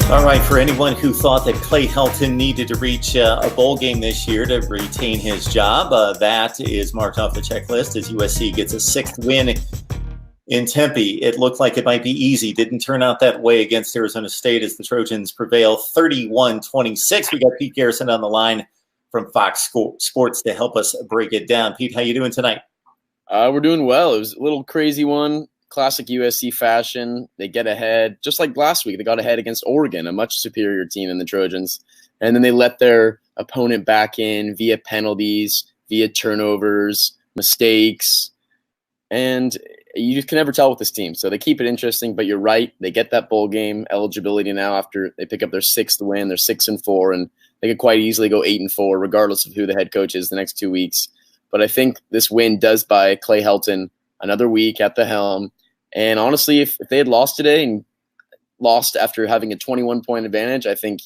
All right, for anyone who thought that Clay Helton needed to reach a bowl game this year to retain his job, that is marked off the checklist as USC gets a sixth win in Tempe. It looked like it might be easy. Didn't turn out that way against Arizona State as the Trojans prevail 31-26. We got Pete Garrison on the line from Fox Sports to help us break it down. Pete, how you doing tonight? We're doing well. It was a little crazy one. Classic USC fashion. They get ahead. Just like last week, they got ahead against Oregon, a much superior team than the Trojans. And then they let their opponent back in via penalties, via turnovers, mistakes. And you just can never tell with this team. So they keep it interesting, but you're right. They get that bowl game eligibility now after they pick up their sixth win. They're 6-4, and they could quite easily go 8-4, regardless of who the head coach is the next 2 weeks. But I think this win does buy Clay Helton another week at the helm. And honestly, if they had lost today and lost after having a 21-point advantage, I think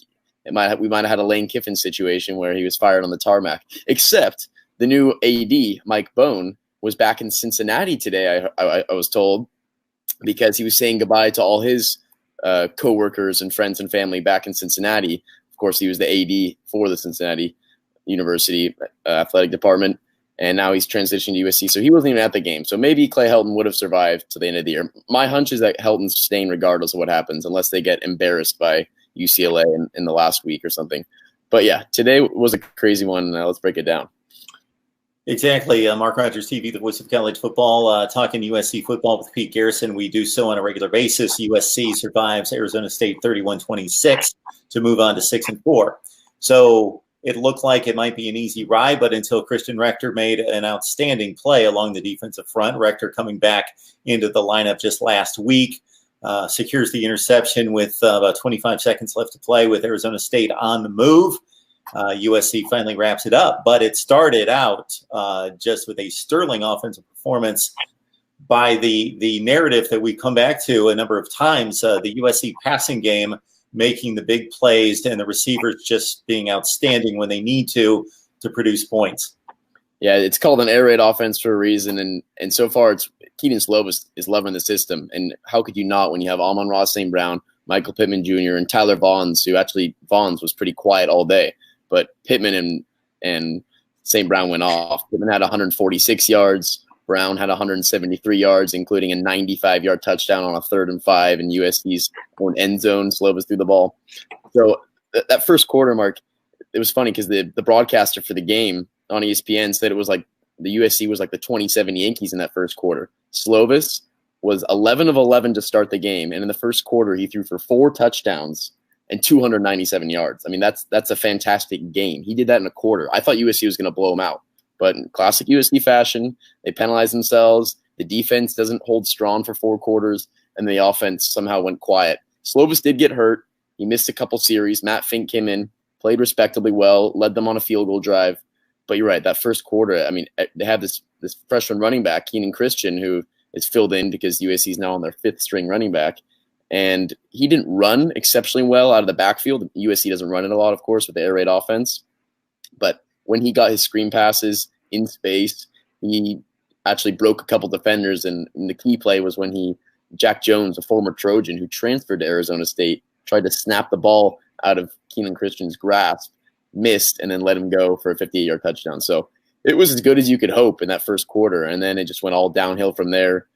we might have had a Lane Kiffin situation where he was fired on the tarmac. Except the new AD, Mike Bone, was back in Cincinnati today, I was told, because he was saying goodbye to all his coworkers and friends and family back in Cincinnati. Of course, he was the AD for the Cincinnati University athletic department. And now he's transitioning to USC, so he wasn't even at the game. So maybe Clay Helton would have survived to the end of the year. My hunch is that Helton's staying regardless of what happens, unless they get embarrassed by UCLA in the last week or something. But yeah, today was a crazy one. Let's break it down. Exactly. MarkRogersTV, the voice of college football, talking USC football with Pete Garrison. We do so on a regular basis. USC survives Arizona State 31-26 to move on to 6-4. So it looked like it might be an easy ride, but until Christian Rector made an outstanding play along the defensive front. Rector coming back into the lineup just last week, secures the interception with about 25 seconds left to play with Arizona State on the move. USC finally wraps it up, but it started out just with a sterling offensive performance by the narrative that we come back to a number of times, the USC passing game making the big plays and the receivers just being outstanding when they need to produce points. Yeah, it's called an air raid offense for a reason, and so far it's Keaton Slovis is loving the system. And how could you not when you have Amon-Ra St. Brown, Michael Pittman Jr., and Tyler Vaughns, who actually Vaughns was pretty quiet all day, but Pittman and St. Brown went off. Pittman had 146 yards. Brown had 173 yards, including a 95-yard touchdown on a 3rd and 5 in USC's own end zone. Slovis threw the ball. So that first quarter, Mark, it was funny because the broadcaster for the game on ESPN said it was like the USC was like the 27 Yankees in that first quarter. Slovis was 11 of 11 to start the game, and in the first quarter he threw for 4 touchdowns and 297 yards. I mean, that's a fantastic game. He did that in a quarter. I thought USC was going to blow him out. But in classic USC fashion, they penalize themselves. The defense doesn't hold strong for 4 quarters, and the offense somehow went quiet. Slovis did get hurt. He missed a couple series. Matt Fink came in, played respectably well, led them on a field goal drive. But you're right, that first quarter, I mean, they have this freshman running back, Keenan Christian, who is filled in because USC is now on their 5th string running back. And he didn't run exceptionally well out of the backfield. USC doesn't run it a lot, of course, with the air raid offense. But when he got his screen passes in space, he actually broke a couple defenders. And the key play was when Jack Jones, a former Trojan who transferred to Arizona State, tried to snap the ball out of Keenan Christian's grasp, missed, and then let him go for a 58-yard touchdown. So it was as good as you could hope in that first quarter. And then it just went all downhill from there.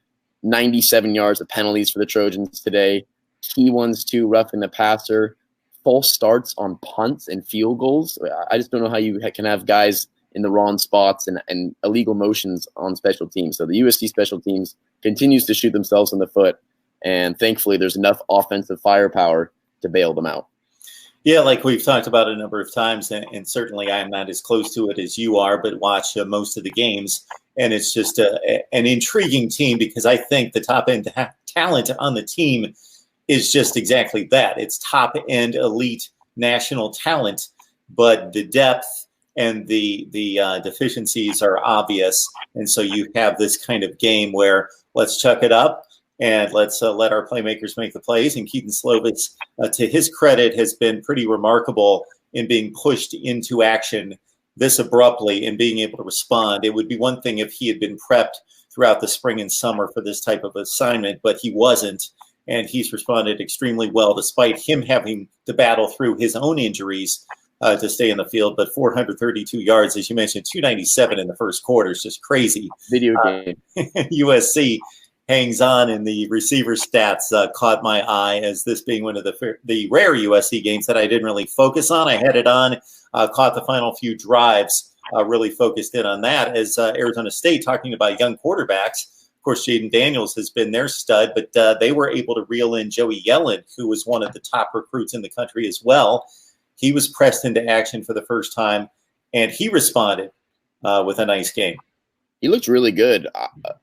97 yards of penalties for the Trojans today. Key ones too, roughing the passer. False starts on punts and field goals. I just don't know how you can have guys in the wrong spots and illegal motions on special teams. So the USC special teams continues to shoot themselves in the foot, and thankfully there's enough offensive firepower to bail them out. Yeah, like we've talked about a number of times, and certainly I'm not as close to it as you are, but watch most of the games, and it's just an intriguing team because I think the top-end talent on the team is just exactly that. It's top-end elite national talent, but the depth and the deficiencies are obvious. And so you have this kind of game where let's chuck it up and let's let our playmakers make the plays. And Keaton Slovis, to his credit, has been pretty remarkable in being pushed into action this abruptly and being able to respond. It would be one thing if he had been prepped throughout the spring and summer for this type of assignment, but he wasn't. and he's responded extremely well despite him having to battle through his own injuries to stay in the field. But 432 yards, as you mentioned, 297 in the first quarter is just crazy. Video game. USC hangs on, and the receiver stats caught my eye as this being one of the rare USC games that I didn't really focus on. I had it on, caught the final few drives, really focused in on that as Arizona State, talking about young quarterbacks. Of course, Jaden Daniels has been their stud, but they were able to reel in Joey Yellen, who was one of the top recruits in the country as well. He was pressed into action for the first time, and he responded with a nice game. He looked really good.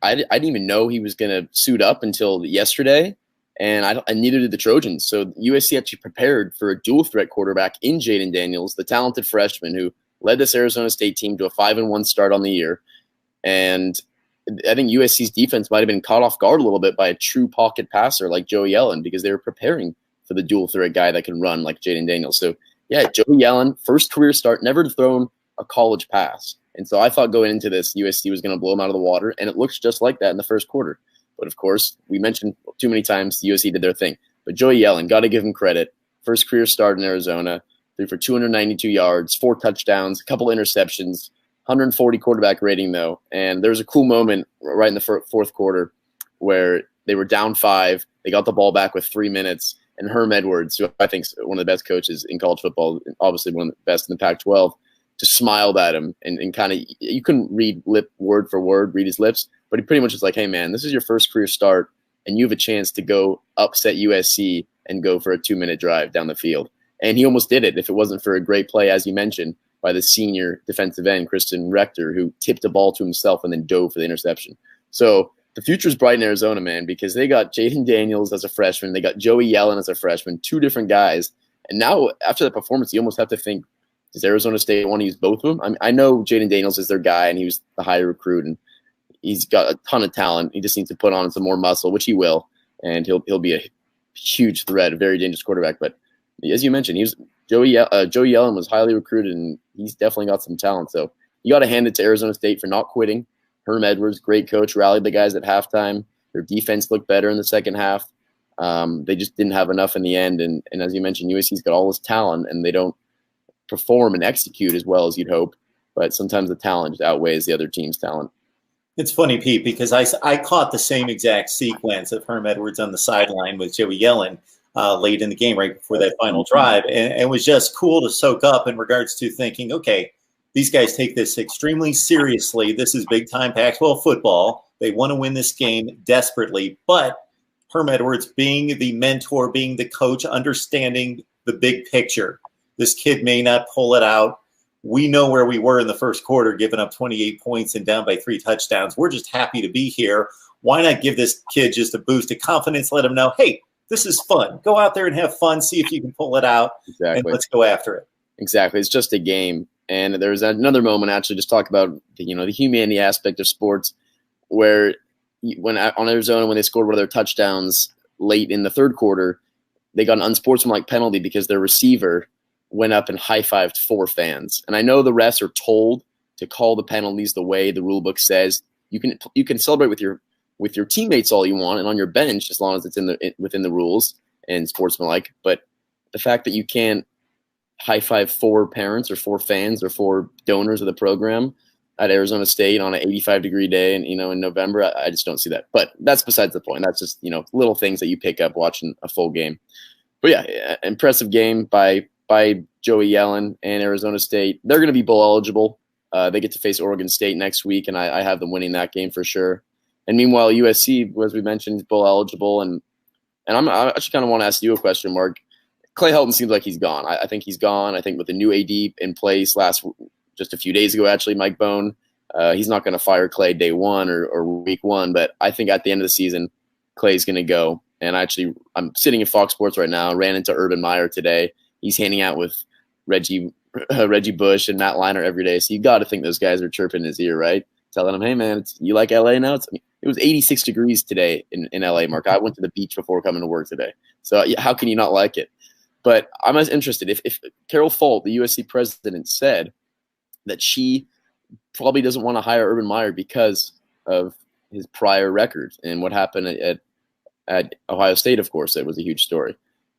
I didn't even know he was going to suit up until yesterday, and neither did the Trojans. So USC actually prepared for a dual threat quarterback in Jaden Daniels, the talented freshman who led this Arizona State team to a 5-1 start on the year. And I think USC's defense might have been caught off guard a little bit by a true pocket passer like Joey Yellen, because they were preparing for the dual threat guy that can run like Jaden Daniels. So yeah, Joey Yellen, first career start, never thrown a college pass. And so I thought going into this, USC was going to blow him out of the water, and it looks just like that in the first quarter. But of course, we mentioned too many times USC did their thing. But Joey Yellen, got to give him credit. First career start in Arizona, threw for 292 yards, 4 touchdowns, a couple interceptions, 140 quarterback rating though. And there was a cool moment right in the fourth quarter where they were down 5. They got the ball back with 3 minutes, and Herm Edwards, who I think is one of the best coaches in college football, obviously one of the best in the Pac-12, just smiled at him and kind of, you couldn't read word for word, read his lips, but he pretty much was like, hey man, this is your first career start and you have a chance to go upset USC and go for a 2-minute drive down the field. And he almost did it if it wasn't for a great play, as you mentioned, by the senior defensive end, Kristen Rector, who tipped the ball to himself and then dove for the interception. So the future's bright in Arizona, man, because they got Jaden Daniels as a freshman. They got Joey Yellen as a freshman, 2 different guys. And now after that performance, you almost have to think, does Arizona State want to use both of them? I know Jaden Daniels is their guy, and he was the higher recruit, and he's got a ton of talent. He just needs to put on some more muscle, which he will, and he'll be a huge threat, a very dangerous quarterback. But as you mentioned, Joey Yellen was highly recruited, and he's definitely got some talent. So you got to hand it to Arizona State for not quitting. Herm Edwards, great coach, rallied the guys at halftime. Their defense looked better in the second half. They just didn't have enough in the end, and as you mentioned, USC's got all this talent, and they don't perform and execute as well as you'd hope, but sometimes the talent outweighs the other team's talent. It's funny, Pete, because I caught the same exact sequence of Herm Edwards on the sideline with Joey Yellen late in the game, right before that final drive, and it was just cool to soak up in regards to thinking, okay, these guys take this extremely seriously. This is big-time Pac-12 football. They want to win this game desperately, but Herm Edwards being the mentor, being the coach, understanding the big picture. This kid may not pull it out. We know where we were in the first quarter, giving up 28 points and down by 3 touchdowns. We're just happy to be here. Why not give this kid just a boost of confidence? Let him know, hey, this is fun. Go out there and have fun. See if you can pull it out. Exactly. And let's go after it. Exactly. It's just a game. And there's another moment, actually, just talk about the humanity aspect of sports, where when on Arizona, when they scored one of their touchdowns late in the third quarter, they got an unsportsmanlike penalty because their receiver went up and high-fived 4 fans. And I know the refs are told to call the penalties the way the rule book says. You can celebrate with your teammates all you want and on your bench as long as it's within the rules and sportsmanlike. But the fact that you can't high-five 4 parents or 4 fans or 4 donors of the program at Arizona State on an 85-degree day and in November, I just don't see that. But that's besides the point. That's just little things that you pick up watching a full game. But yeah, impressive game by Joey Yellen and Arizona State. They're going to be bowl eligible. They get to face Oregon State next week, and I have them winning that game for sure. And meanwhile, USC, as we mentioned, is bowl eligible. And I actually kind of want to ask you a question, Mark. Clay Helton seems like he's gone. I think he's gone. I think with the new AD in place just a few days ago, actually, Mike Bone, he's not going to fire Clay day 1 or week 1. But I think at the end of the season, Clay's going to go. And I'm sitting in Fox Sports right now. Ran into Urban Meyer today. He's hanging out with Reggie Bush and Matt Leinart every day. So you got to think those guys are chirping in his ear, right? Telling him, hey, man, you like LA now? It was 86 degrees today in LA, Mark. I went to the beach before coming to work today. So how can you not like it? But I'm as interested. If Carol Folt, the USC president, said that she probably doesn't want to hire Urban Meyer because of his prior record and what happened at at Ohio State, of course, it was a huge story.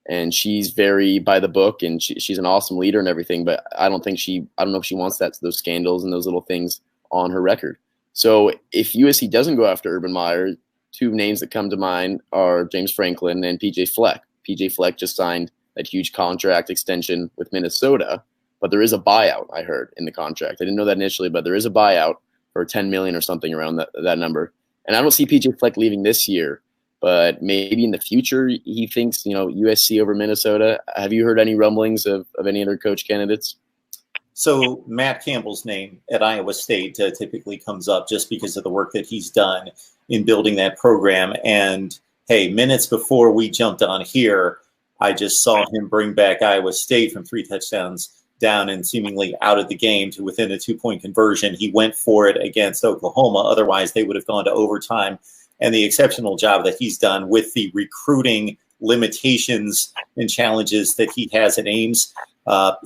And she's very by the book, and she's an awesome leader and everything. But I don't know if she wants those scandals and those little things on her record. So if USC doesn't go after Urban Meyer, two names that come to mind are James Franklin and PJ Fleck. PJ Fleck just signed that huge contract extension with Minnesota, but there is a buyout, I heard, in the contract. I didn't know that initially, but there is a buyout for $10 million or something around that number. And I don't see PJ Fleck leaving this year, but maybe in the future he thinks, USC over Minnesota. Have you heard any rumblings of any other coach candidates? So Matt Campbell's name at Iowa State typically comes up just because of the work that he's done in building that program. And hey, minutes before we jumped on here, I just saw him bring back Iowa State from 3 touchdowns down and seemingly out of the game to within a 2-point conversion. He went for it against Oklahoma. Otherwise, they would have gone to overtime. And the exceptional job that he's done with the recruiting limitations and challenges that he has at Ames,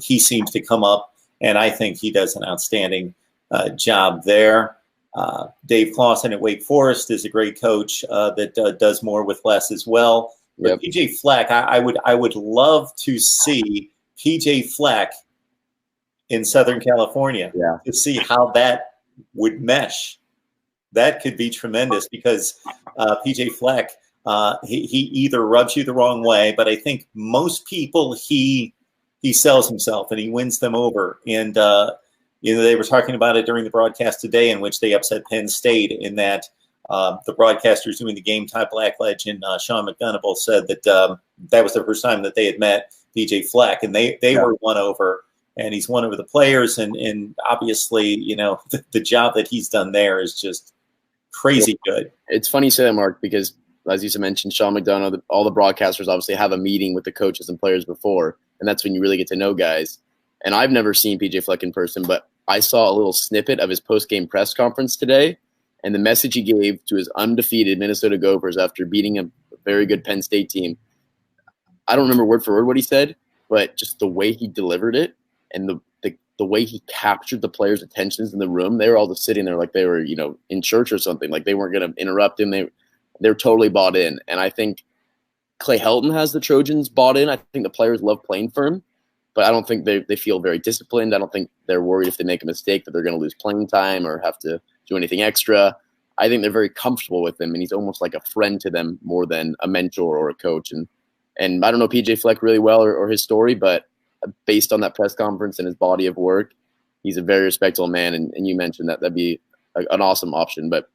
he seems to come up. And I think he does an outstanding job there. Dave Clawson at Wake Forest is a great coach that does more with less as well. But yep. PJ Fleck, I would love to see PJ Fleck in Southern California to see how that would mesh. That could be tremendous because PJ Fleck, he either rubs you the wrong way, but I think most people he sells himself and he wins them over. And, they were talking about it during the broadcast today in which they upset Penn State in that the broadcasters doing the Game Time Black legend, Sean McDonough, said that that was the first time that they had met PJ Fleck, and they were won over, and he's won over the players. And obviously, the job that he's done there is just crazy good. It's funny you say that, Mark, because as you mentioned, Sean McDonough, all the broadcasters obviously have a meeting with the coaches and players before, and that's when you really get to know guys. And I've never seen PJ Fleck in person, but I saw a little snippet of his post-game press conference today, and the message he gave to his undefeated Minnesota Gophers after beating a very good Penn State team. I don't remember word for word what he said, but just the way he delivered it and the way he captured the players' attentions in the room, they were all just sitting there like they were, in church or something, like they weren't going to interrupt him. They're totally bought in. And I think Clay Helton has the Trojans bought in. I think the players love playing for him, but I don't think they feel very disciplined. I don't think they're worried if they make a mistake that they're going to lose playing time or have to do anything extra. I think they're very comfortable with him, and he's almost like a friend to them more than a mentor or a coach. And I don't know PJ Fleck really well or his story, but based on that press conference and his body of work, he's a very respectable man. And you mentioned that'd be an awesome option, but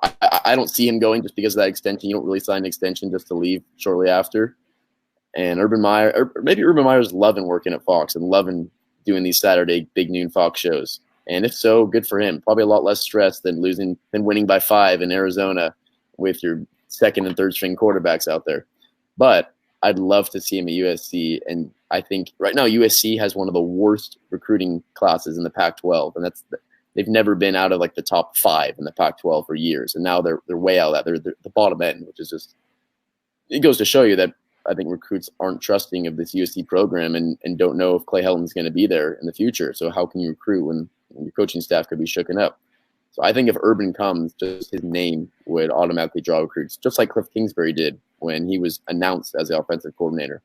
I don't see him going just because of that extension. You don't really sign an extension just to leave shortly after. And Urban Meyer's loving working at Fox and loving doing these Saturday big noon Fox shows. And if so, good for him. Probably a lot less stress than winning by 5 in Arizona with your second and third string quarterbacks out there. But I'd love to see him at USC. And I think right now USC has one of the worst recruiting classes in the Pac-12. And they've never been out of like the top 5 in the Pac-12 for years. And now they're way out of that. They're the bottom end, which is just, it goes to show you that I think recruits aren't trusting of this USC program and don't know if Clay Helton's going to be there in the future. So how can you recruit when your coaching staff could be shooken up? So I think if Urban comes, just his name would automatically draw recruits, just like Cliff Kingsbury did when he was announced as the offensive coordinator.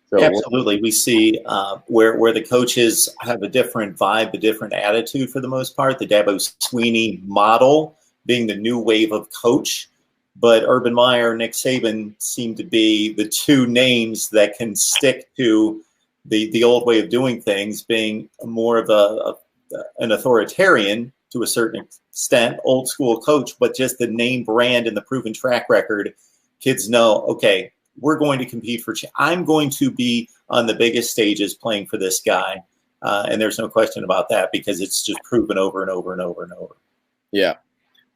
So absolutely. We see where the coaches have a different vibe, a different attitude for the most part. The Dabo Swinney model being the new wave of coach. But Urban Meyer, Nick Saban seem to be the two names that can stick to the old way of doing things, being more of an authoritarian to a certain extent, old school coach, but just the name brand and the proven track record. Kids know, okay, we're going to compete for. I'm going to be on the biggest stages playing for this guy, and there's no question about that because it's just proven over and over and over and over. Yeah,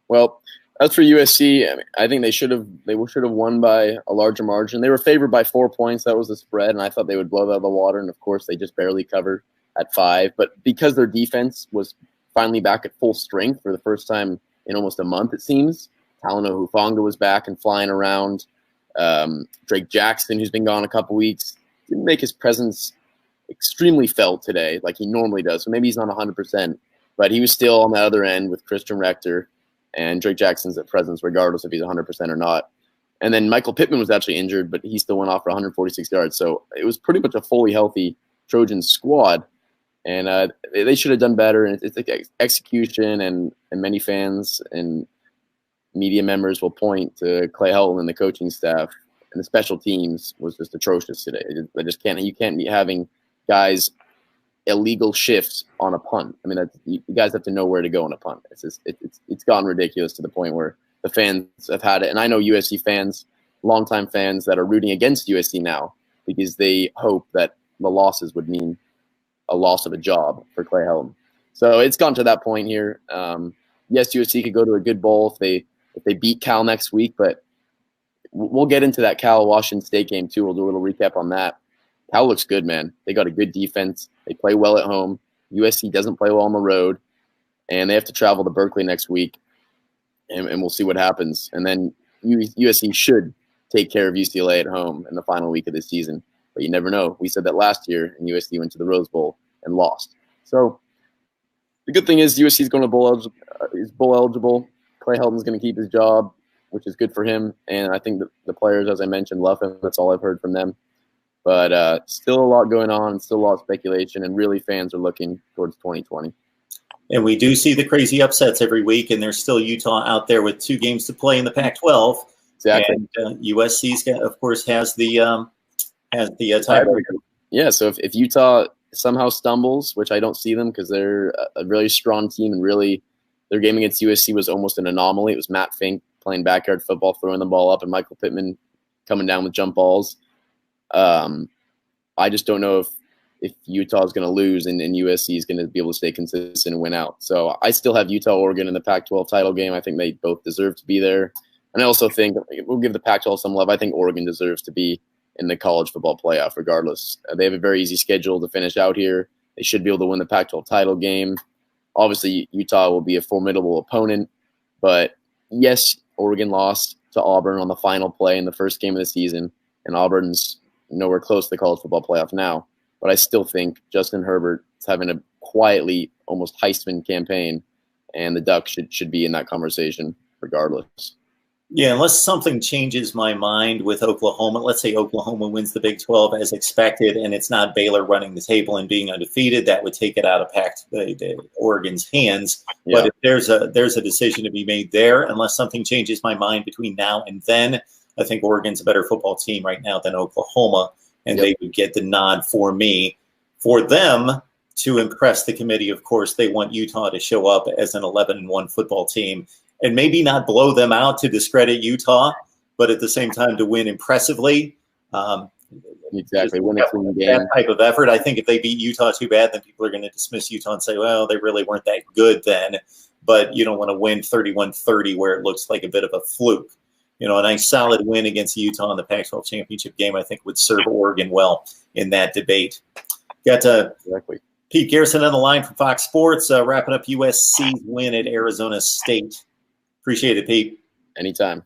well. As for USC, I think they should have won by a larger margin. They were favored by 4 points. That was the spread, and I thought they would blow that out of the water. And, of course, they just barely covered at 5. But because their defense was finally back at full strength for the first time in almost a month, it seems, Talanoa Hufanga was back and flying around. Drake Jackson, who's been gone a couple weeks, didn't make his presence extremely felt today like he normally does. So maybe he's not 100%, but he was still on the other end with Christian Rector and Drake Jackson's at presence, regardless if he's 100% or not. And then Michael Pittman was actually injured, but he still went off for 146 yards. So it was pretty much a fully healthy Trojan squad. And they should have done better. And it's like execution, and many fans and media members will point to Clay Helton and the coaching staff, and the special teams was just atrocious today. You can't be having guys illegal shifts on a punt. I mean, you guys have to know where to go on a punt. It's gotten ridiculous to the point where the fans have had it. And I know USC fans, longtime fans, that are rooting against USC now because they hope that the losses would mean a loss of a job for Clay Helton. So it's gone to that point here. Yes, USC could go to a good bowl if they beat Cal next week, but we'll get into that Cal-Washington State game too. We'll do a little recap on that. Cal looks good, man. They got a good defense. They play well at home. USC doesn't play well on the road, and they have to travel to Berkeley next week, and we'll see what happens. And then USC should take care of UCLA at home in the final week of the season, but you never know. We said that last year, and USC went to the Rose Bowl and lost. So the good thing is USC is going to bowl eligible. Clay Helton's going to keep his job, which is good for him. And I think the players, as I mentioned, love him. That's all I've heard from them. But still a lot going on, still a lot of speculation, and really fans are looking towards 2020. And we do see the crazy upsets every week, and there's still Utah out there with 2 games to play in the Pac-12. Exactly. And USC's, of course, has the tiebreaker. Yeah, so if Utah somehow stumbles, which I don't see them because they're a really strong team, and really their game against USC was almost an anomaly. It was Matt Fink playing backyard football, throwing the ball up, and Michael Pittman coming down with jump balls. I just don't know if Utah is going to lose and USC is going to be able to stay consistent and win out. So I still have Utah-Oregon in the Pac-12 title game. I think they both deserve to be there. And I also think we'll give the Pac-12 some love. I think Oregon deserves to be in the college football playoff regardless. They have a very easy schedule to finish out here. They should be able to win the Pac-12 title game. Obviously, Utah will be a formidable opponent. But, yes, Oregon lost to Auburn on the final play in the first game of the season, and Auburn's nowhere close to the college football playoff now. But I still think Justin Herbert is having a quietly almost Heisman campaign, and the Ducks should be in that conversation regardless. Yeah, unless something changes my mind with Oklahoma. Let's say Oklahoma wins the Big 12 as expected, and it's not Baylor running the table and being undefeated. That would take it out of Oregon's hands. Yeah. But if there's a decision to be made there, unless something changes my mind between now and then, I think Oregon's a better football team right now than Oklahoma, and they would get the nod for me. For them to impress the committee, of course, they want Utah to show up as an 11-1 football team. And maybe not blow them out to discredit Utah, but at the same time to win impressively. Exactly, win a clean game. That type of effort. I think if they beat Utah too bad, then people are going to dismiss Utah and say, well, they really weren't that good then. But you don't want to win 31-30 where it looks like a bit of a fluke. A nice solid win against Utah in the Pac-12 championship game, I think, would serve Oregon well in that debate. Got exactly. Pete Garrison on the line from Fox Sports, wrapping up USC's win at Arizona State. Appreciate it, Pete. Anytime.